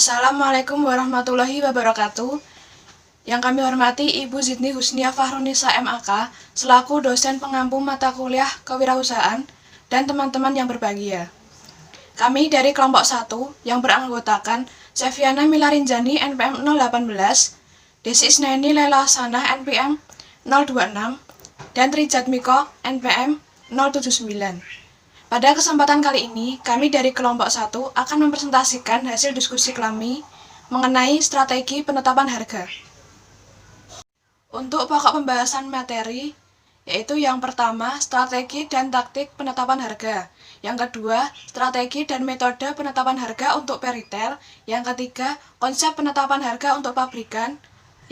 Assalamualaikum warahmatullahi wabarakatuh. Yang kami hormati Ibu Zidni Husnia Fahrunisa MAK selaku dosen pengampu mata kuliah kewirausahaan dan teman-teman yang berbahagia. Kami dari kelompok 1 yang beranggotakan Seviana Milarinjani NPM 018, Desi Isnaini Lela Sanah NPM 026, dan Trijatmiko NPM 079. Pada kesempatan kali ini, kami dari kelompok 1 akan mempresentasikan hasil diskusi kami mengenai strategi penetapan harga. Untuk pokok pembahasan materi, yaitu yang pertama, strategi dan taktik penetapan harga. Yang kedua, strategi dan metode penetapan harga untuk peritel. Yang ketiga, konsep penetapan harga untuk pabrikan.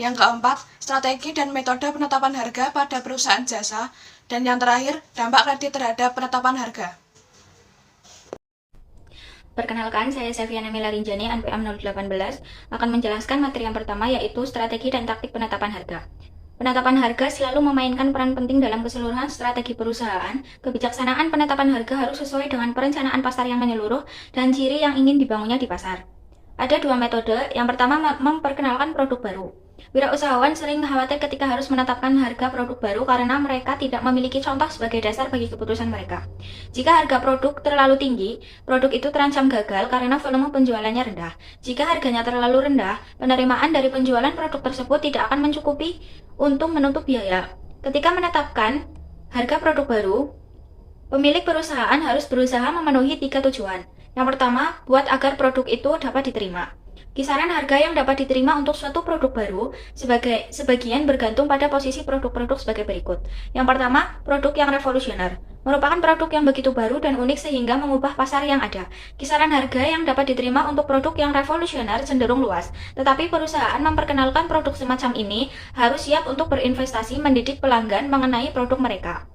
Yang keempat, strategi dan metode penetapan harga pada perusahaan jasa. Dan yang terakhir, dampak kredit terhadap penetapan harga. Perkenalkan, saya Seviana Milarinjani, NPM 018, akan menjelaskan materi yang pertama, yaitu strategi dan taktik penetapan harga. Penetapan harga selalu memainkan peran penting dalam keseluruhan strategi perusahaan. Kebijaksanaan penetapan harga harus sesuai dengan perencanaan pasar yang menyeluruh dan ciri yang ingin dibangunnya di pasar. Ada dua metode. Yang pertama, memperkenalkan produk baru. Wirausahawan sering khawatir ketika harus menetapkan harga produk baru karena mereka tidak memiliki contoh sebagai dasar bagi keputusan mereka. Jika harga produk terlalu tinggi, produk itu terancam gagal karena volume penjualannya rendah. Jika harganya terlalu rendah, penerimaan dari penjualan produk tersebut tidak akan mencukupi untuk menutup biaya. Ketika menetapkan harga produk baru, pemilik perusahaan harus berusaha memenuhi 3 tujuan. Yang pertama, buat agar produk itu dapat diterima. Kisaran harga yang dapat diterima untuk suatu produk baru sebagian bergantung pada posisi produk-produk sebagai berikut. Yang pertama, produk yang revolusioner. Merupakan produk yang begitu baru dan unik sehingga mengubah pasar yang ada. Kisaran harga yang dapat diterima untuk produk yang revolusioner cenderung luas. Tetapi perusahaan memperkenalkan produk semacam ini harus siap untuk berinvestasi mendidik pelanggan mengenai produk mereka.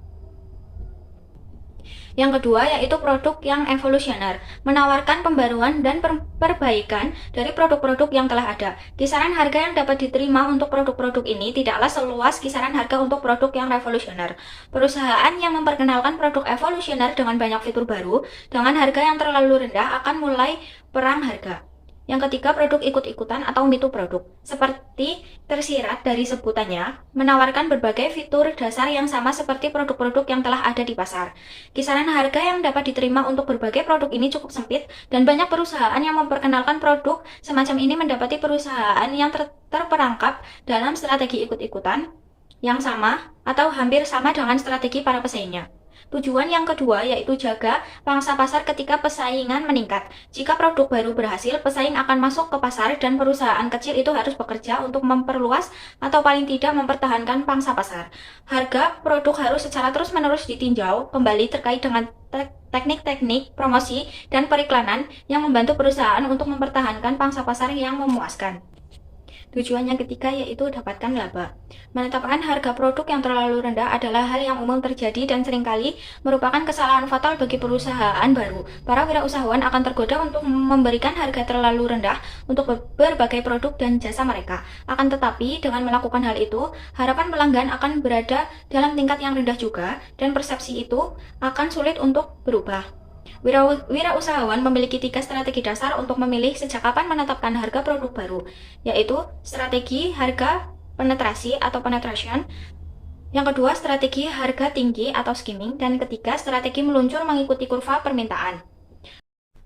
Yang kedua, yaitu produk yang evolusioner, menawarkan pembaruan dan perbaikan dari produk-produk yang telah ada. Kisaran harga yang dapat diterima untuk produk-produk ini tidaklah seluas kisaran harga untuk produk yang revolusioner. Perusahaan yang memperkenalkan produk evolusioner dengan banyak fitur baru, dengan harga yang terlalu rendah akan mulai perang harga. Yang ketiga, produk ikut-ikutan atau mitu produk. Seperti tersirat dari sebutannya, menawarkan berbagai fitur dasar yang sama seperti produk-produk yang telah ada di pasar. Kisaran harga yang dapat diterima untuk berbagai produk ini cukup sempit, dan banyak perusahaan yang memperkenalkan produk semacam ini mendapati perusahaan yang terperangkap dalam strategi ikut-ikutan yang sama atau hampir sama dengan strategi para pesaingnya. Tujuan yang kedua yaitu jaga pangsa pasar ketika persaingan meningkat. Jika produk baru berhasil, pesaing akan masuk ke pasar dan perusahaan kecil itu harus bekerja untuk memperluas atau paling tidak mempertahankan pangsa pasar. Harga produk harus secara terus-menerus ditinjau kembali terkait dengan teknik-teknik promosi dan periklanan yang membantu perusahaan untuk mempertahankan pangsa pasar yang memuaskan. Tujuan yang ketiga yaitu dapatkan laba. Menetapkan harga produk yang terlalu rendah adalah hal yang umum terjadi dan seringkali merupakan kesalahan fatal bagi perusahaan baru. Para wirausahawan akan tergoda untuk memberikan harga terlalu rendah untuk berbagai produk dan jasa mereka. Akan tetapi, dengan melakukan hal itu, harapan pelanggan akan berada dalam tingkat yang rendah juga, dan persepsi itu akan sulit untuk berubah. Wirausahawan memiliki 3 strategi dasar untuk memilih sejak kapan menetapkan harga produk baru, yaitu strategi harga penetrasi atau penetration, yang kedua strategi harga tinggi atau skimming, dan ketiga strategi meluncur mengikuti kurva permintaan.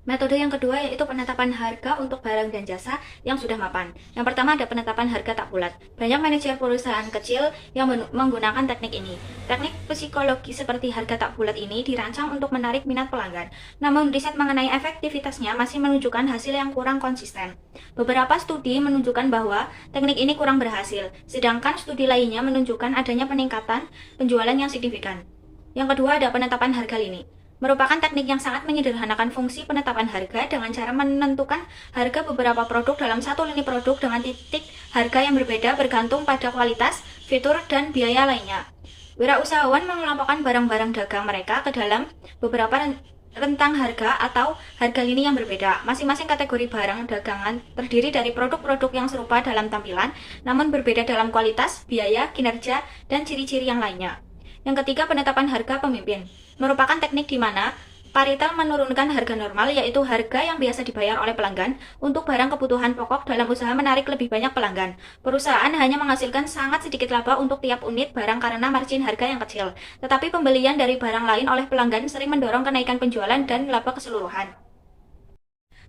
Metode yang kedua yaitu penetapan harga untuk barang dan jasa yang sudah mapan. Yang pertama ada penetapan harga tak bulat. Banyak manajer perusahaan kecil yang menggunakan teknik ini. Teknik psikologi seperti harga tak bulat ini dirancang untuk menarik minat pelanggan. Namun riset mengenai efektivitasnya masih menunjukkan hasil yang kurang konsisten. Beberapa studi menunjukkan bahwa teknik ini kurang berhasil, sedangkan studi lainnya menunjukkan adanya peningkatan penjualan yang signifikan. Yang kedua ada penetapan harga lini. Merupakan teknik yang sangat menyederhanakan fungsi penetapan harga dengan cara menentukan harga beberapa produk dalam satu lini produk dengan titik harga yang berbeda bergantung pada kualitas, fitur, dan biaya lainnya. Wirausahawan mengelompokkan barang-barang dagang mereka ke dalam beberapa rentang harga atau harga lini yang berbeda. Masing-masing kategori barang dagangan terdiri dari produk-produk yang serupa dalam tampilan, namun berbeda dalam kualitas, biaya, kinerja, dan ciri-ciri yang lainnya. Yang ketiga, penetapan harga pemimpin. Merupakan teknik di mana Paritel menurunkan harga normal, yaitu harga yang biasa dibayar oleh pelanggan untuk barang kebutuhan pokok dalam usaha menarik lebih banyak pelanggan. Perusahaan hanya menghasilkan sangat sedikit laba untuk tiap unit barang karena margin harga yang kecil. Tetapi pembelian dari barang lain oleh pelanggan sering mendorong kenaikan penjualan dan laba keseluruhan.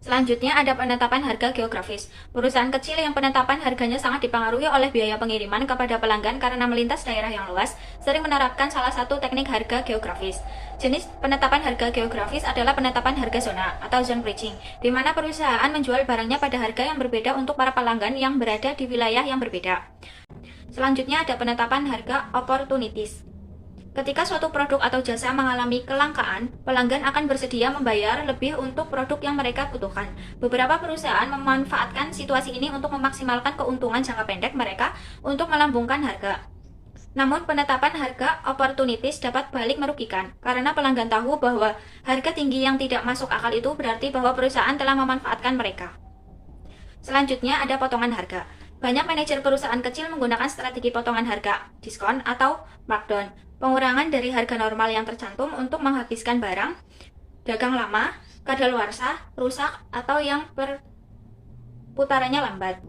Selanjutnya ada penetapan harga geografis. Perusahaan kecil yang penetapan harganya sangat dipengaruhi oleh biaya pengiriman kepada pelanggan karena melintas daerah yang luas, sering menerapkan salah satu teknik harga geografis. Jenis penetapan harga geografis adalah penetapan harga zona atau zone pricing, di mana perusahaan menjual barangnya pada harga yang berbeda untuk para pelanggan yang berada di wilayah yang berbeda. Selanjutnya ada penetapan harga opportunities. Ketika suatu produk atau jasa mengalami kelangkaan, pelanggan akan bersedia membayar lebih untuk produk yang mereka butuhkan. Beberapa perusahaan memanfaatkan situasi ini untuk memaksimalkan keuntungan jangka pendek mereka untuk melambungkan harga. Namun, penetapan harga opportunities dapat balik merugikan, karena pelanggan tahu bahwa harga tinggi yang tidak masuk akal itu berarti bahwa perusahaan telah memanfaatkan mereka. Selanjutnya ada potongan harga. Banyak manajer perusahaan kecil menggunakan strategi potongan harga, diskon atau markdown, pengurangan dari harga normal yang tercantum untuk menghabiskan barang, dagang lama, kadaluarsa, rusak, atau yang perputarannya lambat.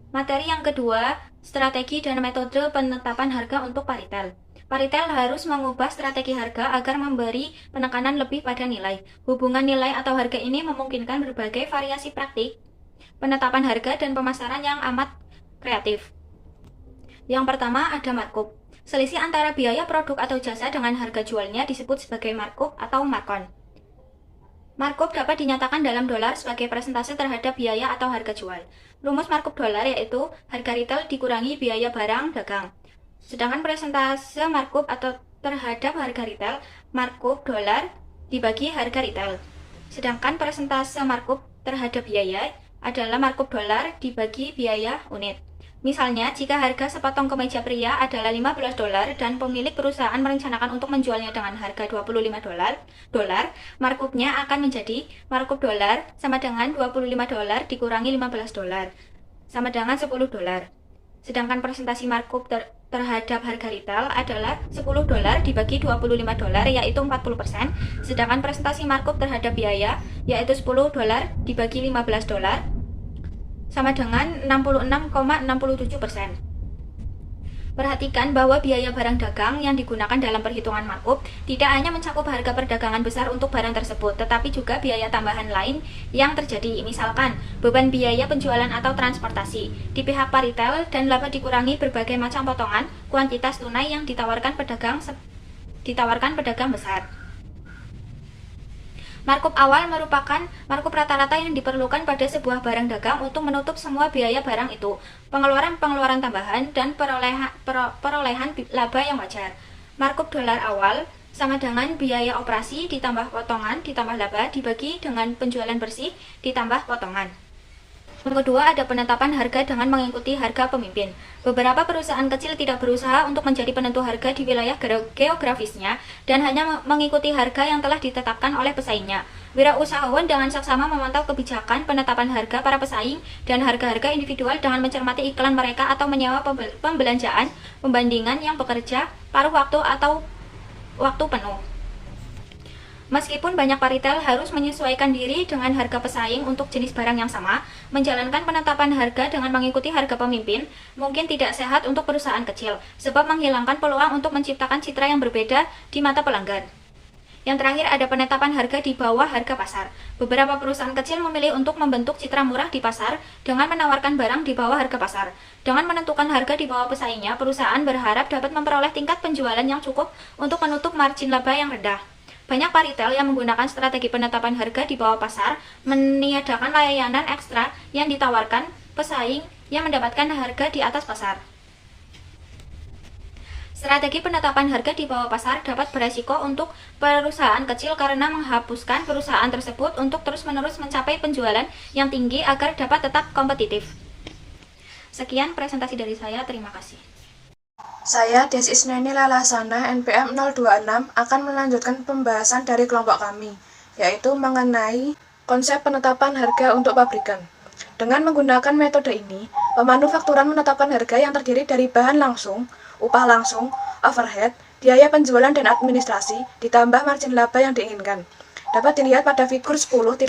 Materi yang kedua, strategi dan metode penetapan harga untuk Paritel. Paritel harus mengubah strategi harga agar memberi penekanan lebih pada nilai. Hubungan nilai atau harga ini memungkinkan berbagai variasi praktik penetapan harga dan pemasaran yang amat kreatif. Yang pertama ada markup. Selisih antara biaya produk atau jasa dengan harga jualnya disebut sebagai markup atau markon. Markup dapat dinyatakan dalam dolar sebagai persentase terhadap biaya atau harga jual. Rumus markup dolar yaitu harga retail dikurangi biaya barang dagang. Sedangkan persentase markup atau terhadap harga retail, markup dolar dibagi harga retail. Sedangkan persentase markup terhadap biaya adalah markup dolar dibagi biaya unit. Misalnya, jika harga sepotong kemeja pria adalah $15 dan pemilik perusahaan merencanakan untuk menjualnya dengan harga $25, markupnya akan menjadi markup dolar sama dengan $25 dikurangi $15 sama dengan $10. Sedangkan presentasi markup terhadap harga retail adalah $10 dibagi $25 yaitu 40%, sedangkan presentasi markup terhadap biaya yaitu $10 dibagi $15 sama dengan 66,67%. Perhatikan bahwa biaya barang dagang yang digunakan dalam perhitungan markup tidak hanya mencakup harga perdagangan besar untuk barang tersebut, tetapi juga biaya tambahan lain yang terjadi, misalkan beban biaya penjualan atau transportasi di pihak Paritel dan laba dikurangi berbagai macam potongan kuantitas tunai yang ditawarkan pedagang besar. Markup awal merupakan markup rata-rata yang diperlukan pada sebuah barang dagang untuk menutup semua biaya barang itu, pengeluaran tambahan, dan perolehan laba yang wajar. Markup dolar awal sama dengan biaya operasi ditambah potongan ditambah laba dibagi dengan penjualan bersih ditambah potongan. Yang kedua ada penetapan harga dengan mengikuti harga pemimpin. Beberapa perusahaan kecil tidak berusaha untuk menjadi penentu harga di wilayah geografisnya dan hanya mengikuti harga yang telah ditetapkan oleh pesaingnya. Wirausahawan dengan saksama memantau kebijakan penetapan harga para pesaing dan harga-harga individual dengan mencermati iklan mereka atau menyewa pembelanjaan pembandingan yang bekerja paruh waktu atau waktu penuh. Meskipun banyak Paritel harus menyesuaikan diri dengan harga pesaing untuk jenis barang yang sama, menjalankan penetapan harga dengan mengikuti harga pemimpin mungkin tidak sehat untuk perusahaan kecil, sebab menghilangkan peluang untuk menciptakan citra yang berbeda di mata pelanggan. Yang terakhir ada penetapan harga di bawah harga pasar. Beberapa perusahaan kecil memilih untuk membentuk citra murah di pasar dengan menawarkan barang di bawah harga pasar. Dengan menentukan harga di bawah pesaingnya, perusahaan berharap dapat memperoleh tingkat penjualan yang cukup untuk menutup margin laba yang rendah. Banyak Paritel yang menggunakan strategi penetapan harga di bawah pasar meniadakan layanan ekstra yang ditawarkan pesaing yang mendapatkan harga di atas pasar. Strategi penetapan harga di bawah pasar dapat beresiko untuk perusahaan kecil karena menghapuskan perusahaan tersebut untuk terus-menerus mencapai penjualan yang tinggi agar dapat tetap kompetitif. Sekian presentasi dari saya, terima kasih. Saya, Des Isneni Lalasana, NPM 026, akan melanjutkan pembahasan dari kelompok kami, yaitu mengenai konsep penetapan harga untuk pabrikan. Dengan menggunakan metode ini, pemanufakturan menetapkan harga yang terdiri dari bahan langsung, upah langsung, overhead, biaya penjualan dan administrasi, ditambah margin laba yang diinginkan. dapat dilihat pada figur 10.3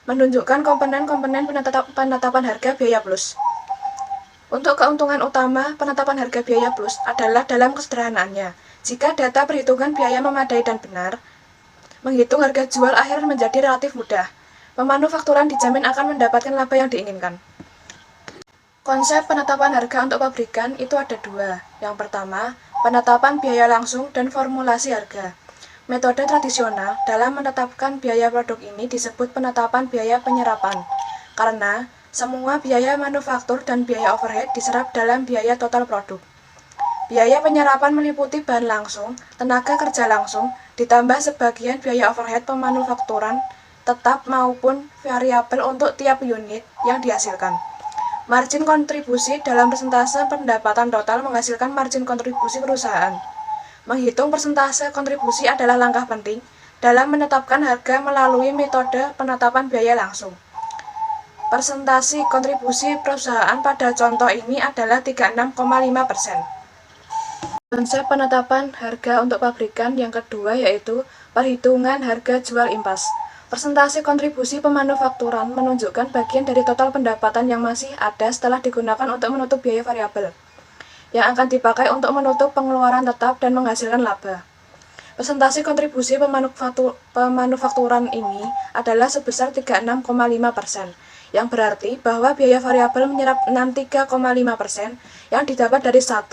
menunjukkan komponen-komponen penetapan harga biaya plus. Untuk keuntungan utama penetapan harga biaya plus adalah dalam kesederhanaannya. Jika data perhitungan biaya memadai dan benar, menghitung harga jual akhir menjadi relatif mudah. Pemanufakturan dijamin akan mendapatkan laba yang diinginkan. Konsep penetapan harga untuk pabrikan itu ada dua. Yang pertama, penetapan biaya langsung dan formulasi harga. Metode tradisional dalam menetapkan biaya produk ini disebut penetapan biaya penyerapan, karena semua biaya manufaktur dan biaya overhead diserap dalam biaya total produk. Biaya penyerapan meliputi bahan langsung, tenaga kerja langsung, ditambah sebagian biaya overhead pemanufakturan tetap maupun variabel untuk tiap unit yang dihasilkan. Margin kontribusi dalam persentase pendapatan total menghasilkan margin kontribusi perusahaan. Menghitung persentase kontribusi adalah langkah penting dalam menetapkan harga melalui metode penetapan biaya langsung. Persentase kontribusi perusahaan pada contoh ini adalah 36,5%. Konsep penetapan harga untuk pabrikan yang kedua yaitu perhitungan harga jual impas. Persentase kontribusi pemanufakturan menunjukkan bagian dari total pendapatan yang masih ada setelah digunakan untuk menutup biaya variabel, yang akan dipakai untuk menutup pengeluaran tetap dan menghasilkan laba. Persentase kontribusi pemanufakturan ini adalah sebesar 36,5%, yang berarti bahwa biaya variabel menyerap 63,5% yang didapat dari 1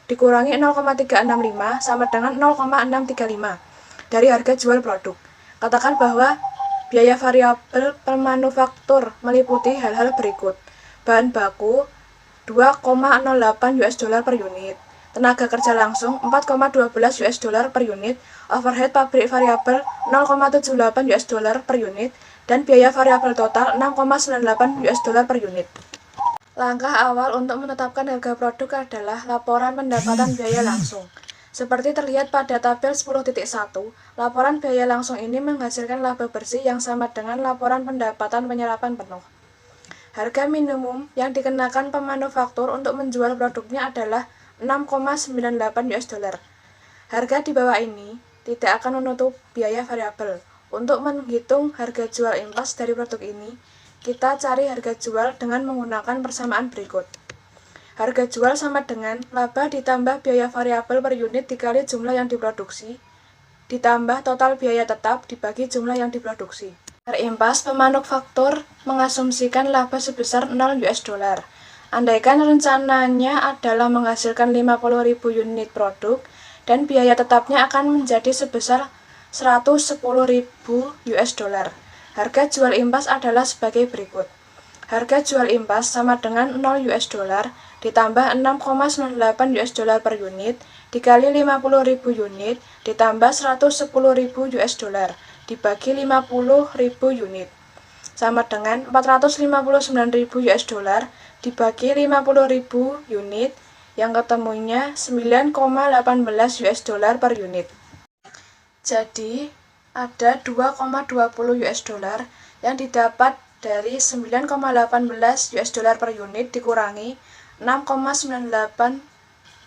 dikurangi 0,365 sama dengan 0,635 dari harga jual produk. Katakan bahwa biaya variabel pemanufaktur meliputi hal-hal berikut: bahan baku 2,08 US dollar per unit, tenaga kerja langsung 4,12 US dollar per unit, overhead pabrik variabel 0,78 US dollar per unit, dan biaya variabel total 6,98 US dollar per unit. Langkah awal untuk menetapkan harga produk adalah laporan pendapatan biaya langsung. Seperti terlihat pada tabel 10.1, laporan biaya langsung ini menghasilkan laba bersih yang sama dengan laporan pendapatan penyerapan penuh. Harga minimum yang dikenakan pemanufaktur untuk menjual produknya adalah 6,98 US dollar. Harga di bawah ini tidak akan menutup biaya variabel. Untuk menghitung harga jual impas dari produk ini, kita cari harga jual dengan menggunakan persamaan berikut. Harga jual sama dengan laba ditambah biaya variabel per unit dikali jumlah yang diproduksi, ditambah total biaya tetap dibagi jumlah yang diproduksi. Impas pemanufaktur mengasumsikan laba sebesar 0 US dollar. Andaikan rencananya adalah menghasilkan 50.000 unit produk dan biaya tetapnya akan menjadi sebesar 110.000 US dollar. Harga jual impas adalah sebagai berikut. Harga jual impas sama dengan 0 US dollar ditambah 6,98 US dollar per unit dikali 50.000 unit ditambah 110.000 US dollar dibagi 50.000 unit sama dengan 459.000 US dollar dibagi 50.000 unit yang ketemunya 9,18 US dollar per unit. Jadi ada 2,20 US dollar yang didapat dari 9,18 US dollar per unit dikurangi 6,98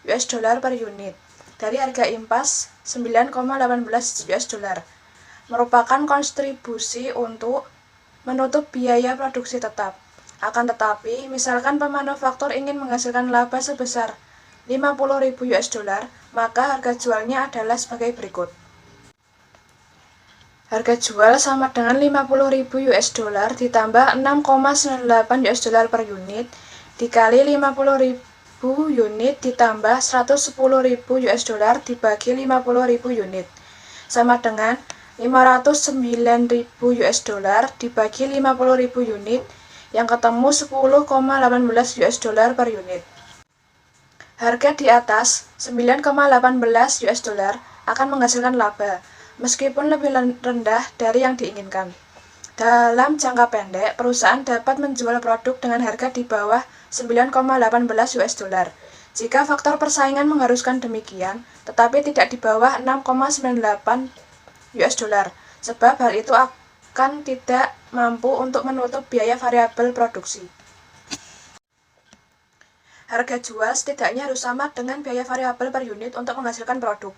US dollar per unit dari harga impas 9,18 US dollar merupakan kontribusi untuk menutup biaya produksi tetap. Akan tetapi, misalkan pemanufaktur ingin menghasilkan laba sebesar 50.000 US dollar, maka harga jualnya adalah sebagai berikut. Harga jual sama dengan 50.000 US dollar ditambah 6,98 US dollar per unit dikali 50.000 unit ditambah 110.000 US dollar dibagi 50.000 unit sama dengan 509.000 US dollar dibagi 50.000 unit yang ketemu 10,18 US dollar per unit. Harga di atas 9,18 US dollar akan menghasilkan laba, meskipun lebih rendah dari yang diinginkan. Dalam jangka pendek, perusahaan dapat menjual produk dengan harga di bawah 9,18 US dollar. Jika faktor persaingan mengharuskan demikian, tetapi tidak di bawah 6,98 US dollar, sebab hal itu akan tidak mampu untuk menutup biaya variabel produksi. Harga jual setidaknya harus sama dengan biaya variabel per unit untuk menghasilkan produk.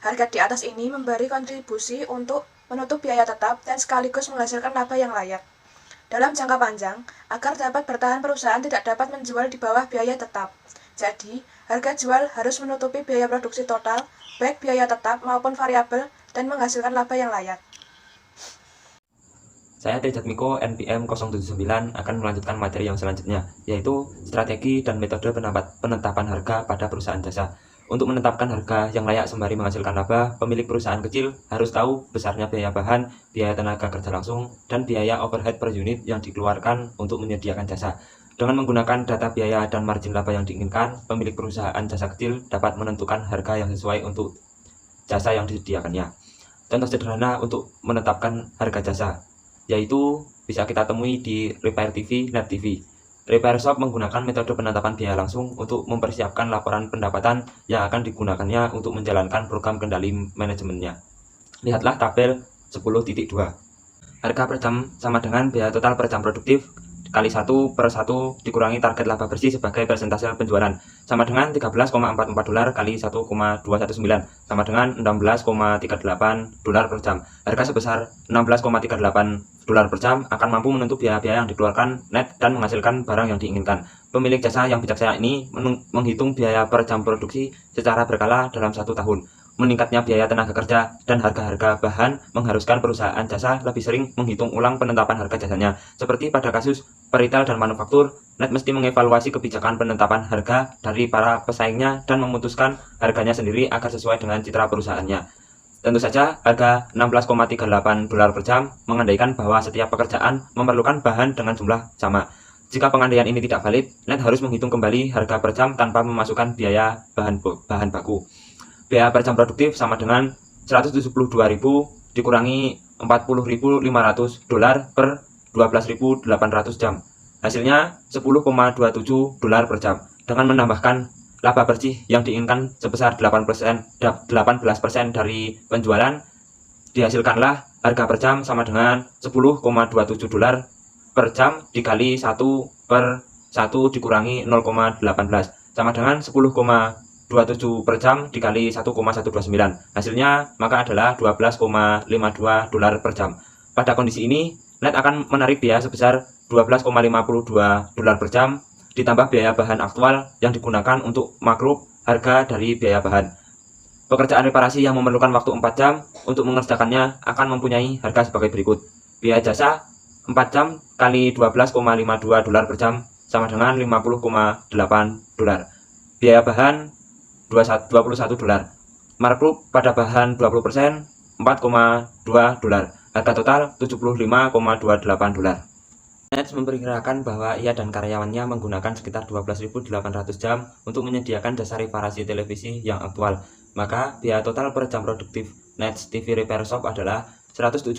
Harga di atas ini memberi kontribusi untuk menutup biaya tetap, dan sekaligus menghasilkan laba yang layak. Dalam jangka panjang, agar dapat bertahan perusahaan tidak dapat menjual di bawah biaya tetap. Jadi, harga jual harus menutupi biaya produksi total, baik biaya tetap maupun variabel, dan menghasilkan laba yang layak. Saya Trijatmiko NPM 079 akan melanjutkan materi yang selanjutnya, yaitu strategi dan metode penetapan harga pada perusahaan jasa. Untuk menetapkan harga yang layak sembari menghasilkan laba, pemilik perusahaan kecil harus tahu besarnya biaya bahan, biaya tenaga kerja langsung, dan biaya overhead per unit yang dikeluarkan untuk menyediakan jasa. Dengan menggunakan data biaya dan margin laba yang diinginkan, pemilik perusahaan jasa kecil dapat menentukan harga yang sesuai untuk jasa yang disediakannya. Contoh sederhana untuk menetapkan harga jasa, yaitu bisa kita temui di Repair TV, Net TV. Repair Shop menggunakan metode penetapan biaya langsung untuk mempersiapkan laporan pendapatan yang akan digunakannya untuk menjalankan program kendali manajemennya. Lihatlah tabel 10.2. Harga per jam sama dengan biaya total per jam produktif kali 1/1 dikurangi target laba bersih sebagai persentase penjualan, sama dengan $13,44 kali 1,219, sama dengan $16,38 per jam. Harga sebesar $16,38 per jam akan mampu menutup biaya-biaya yang dikeluarkan net dan menghasilkan barang yang diinginkan. Pemilik jasa yang bijaksana ini menghitung biaya per jam produksi secara berkala dalam 1 tahun. Meningkatnya biaya tenaga kerja dan harga-harga bahan mengharuskan perusahaan jasa lebih sering menghitung ulang penetapan harga jasanya. Seperti pada kasus peritel dan manufaktur, Net mesti mengevaluasi kebijakan penetapan harga dari para pesaingnya dan memutuskan harganya sendiri agar sesuai dengan citra perusahaannya. Tentu saja, harga $16,38 per jam mengandaikan bahwa setiap pekerjaan memerlukan bahan dengan jumlah sama. Jika pengandaian ini tidak valid, Net harus menghitung kembali harga per jam tanpa memasukkan biaya bahan baku. Biaya per jam produktif sama dengan 172.000 dikurangi $40.500 per 12.800 jam. Hasilnya $10,27 per jam. Dengan menambahkan laba bersih yang diinginkan sebesar 18% dari penjualan, dihasilkanlah harga per jam sama dengan $10,27 per jam dikali 1/1 dikurangi 0,18 sama dengan 10,27 per jam dikali 1,129. Hasilnya maka adalah $12,52 per jam. Pada kondisi ini, Net akan menarik biaya sebesar $12,52 per jam ditambah biaya bahan aktual yang digunakan untuk makruh harga dari biaya bahan. Pekerjaan reparasi yang memerlukan waktu 4 jam untuk mengerjakannya akan mempunyai harga sebagai berikut. Biaya jasa 4 jam kali $12,52 per jam sama dengan $50,8. Biaya bahan $21. Markup pada bahan 20%, $4,2. Harga total $75,28. Net memperkirakan bahwa ia dan karyawannya menggunakan sekitar 12.800 jam untuk menyediakan jasa reparasi televisi yang aktual. Maka biaya total per jam produktif Net TV Repair Shop adalah $172.000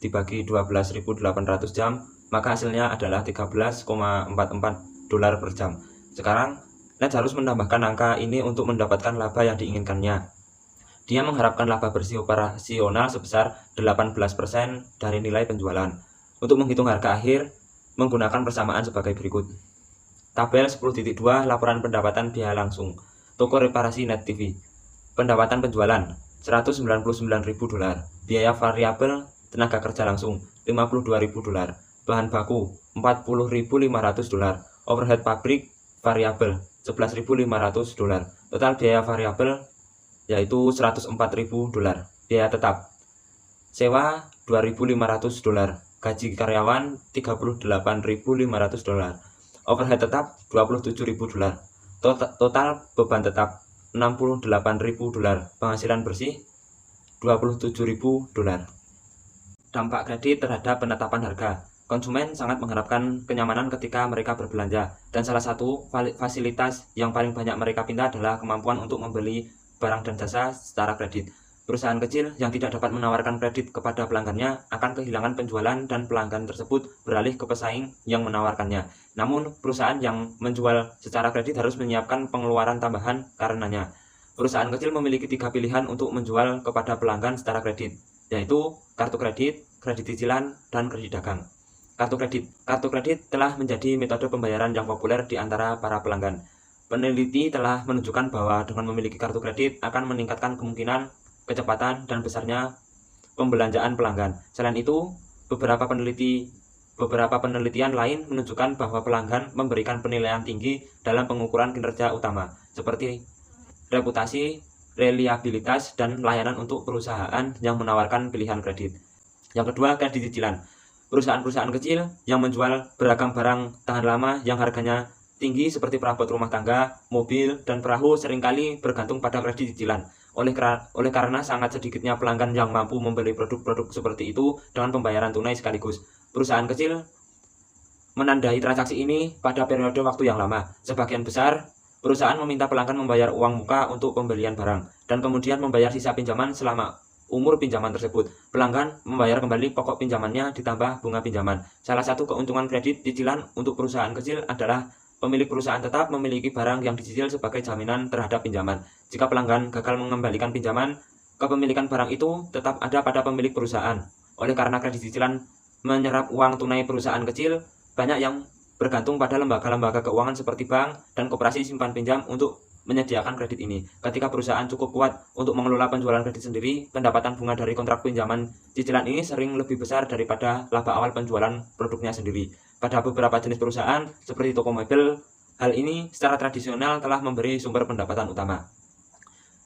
dibagi 12.800 jam, maka hasilnya adalah $13,44 per jam. Sekarang Net harus menambahkan angka ini untuk mendapatkan laba yang diinginkannya. Dia mengharapkan laba bersih operasional sebesar 18% dari nilai penjualan. Untuk menghitung harga akhir, menggunakan persamaan sebagai berikut. Tabel 10.2 laporan pendapatan biaya langsung. Toko reparasi Net TV. Pendapatan penjualan $199.000. Biaya variabel tenaga kerja langsung $52.000. Bahan baku $40.500. Overhead pabrik variabel $11.500. Total biaya variabel yaitu $104.000. Biaya tetap sewa $2.500. Gaji karyawan $38.500. Overhead tetap $27.000. Total beban tetap $68.000. Penghasilan bersih $27.000. Dampak kredit terhadap penetapan harga. Konsumen sangat mengharapkan kenyamanan ketika mereka berbelanja, dan salah satu fasilitas yang paling banyak mereka pinta adalah kemampuan untuk membeli barang dan jasa secara kredit. Perusahaan kecil yang tidak dapat menawarkan kredit kepada pelanggannya akan kehilangan penjualan dan pelanggan tersebut beralih ke pesaing yang menawarkannya. Namun, perusahaan yang menjual secara kredit harus menyiapkan pengeluaran tambahan karenanya. Perusahaan kecil memiliki 3 pilihan untuk menjual kepada pelanggan secara kredit, yaitu kartu kredit, kredit cicilan, dan kredit dagang. Kartu kredit telah menjadi metode pembayaran yang populer di antara para pelanggan. Peneliti telah menunjukkan bahwa dengan memiliki kartu kredit akan meningkatkan kemungkinan, kecepatan, dan besarnya pembelanjaan pelanggan. Selain itu, beberapa penelitian lain menunjukkan bahwa pelanggan memberikan penilaian tinggi dalam pengukuran kinerja utama, seperti reputasi, reliabilitas, dan layanan untuk perusahaan yang menawarkan pilihan kredit. Yang kedua, kredit cicilan. Perusahaan-perusahaan kecil yang menjual beragam barang tahan lama yang harganya tinggi seperti perabot rumah tangga, mobil, dan perahu seringkali bergantung pada kredit cicilan. Oleh karena sangat sedikitnya pelanggan yang mampu membeli produk-produk seperti itu dengan pembayaran tunai sekaligus. Perusahaan kecil menandai transaksi ini pada periode waktu yang lama. Sebagian besar perusahaan meminta pelanggan membayar uang muka untuk pembelian barang dan kemudian membayar sisa pinjaman selama umur pinjaman tersebut. Pelanggan membayar kembali pokok pinjamannya ditambah bunga pinjaman. Salah satu keuntungan kredit cicilan untuk perusahaan kecil adalah pemilik perusahaan tetap memiliki barang yang dicicil sebagai jaminan terhadap pinjaman. Jika pelanggan gagal mengembalikan pinjaman, kepemilikan barang itu tetap ada pada pemilik perusahaan. Oleh karena kredit cicilan menyerap uang tunai perusahaan kecil, banyak yang bergantung pada lembaga-lembaga keuangan seperti bank dan koperasi simpan pinjam untuk menyediakan kredit ini. Ketika perusahaan cukup kuat untuk mengelola penjualan kredit sendiri, pendapatan bunga dari kontrak pinjaman cicilan ini sering lebih besar daripada laba awal penjualan produknya sendiri. Pada beberapa jenis perusahaan, seperti toko mebel, hal ini secara tradisional telah memberi sumber pendapatan utama.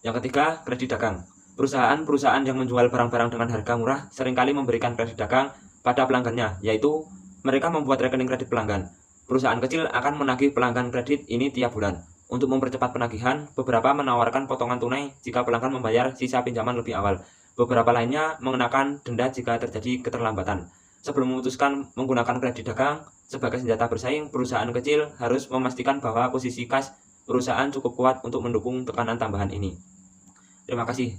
Yang ketiga, kredit dagang. Perusahaan-perusahaan yang menjual barang-barang dengan harga murah seringkali memberikan kredit dagang pada pelanggannya, yaitu mereka membuat rekening kredit pelanggan. Perusahaan kecil akan menagih pelanggan kredit ini tiap bulan. Untuk mempercepat penagihan, beberapa menawarkan potongan tunai jika pelanggan membayar sisa pinjaman lebih awal. Beberapa lainnya mengenakan denda jika terjadi keterlambatan. Sebelum memutuskan menggunakan kredit dagang sebagai senjata bersaing, perusahaan kecil harus memastikan bahwa posisi kas perusahaan cukup kuat untuk mendukung tekanan tambahan ini. Terima kasih.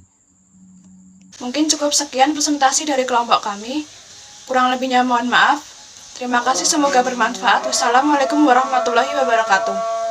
Mungkin cukup sekian presentasi dari kelompok kami. Kurang lebihnya mohon maaf. Terima kasih, semoga bermanfaat. Wassalamualaikum warahmatullahi wabarakatuh.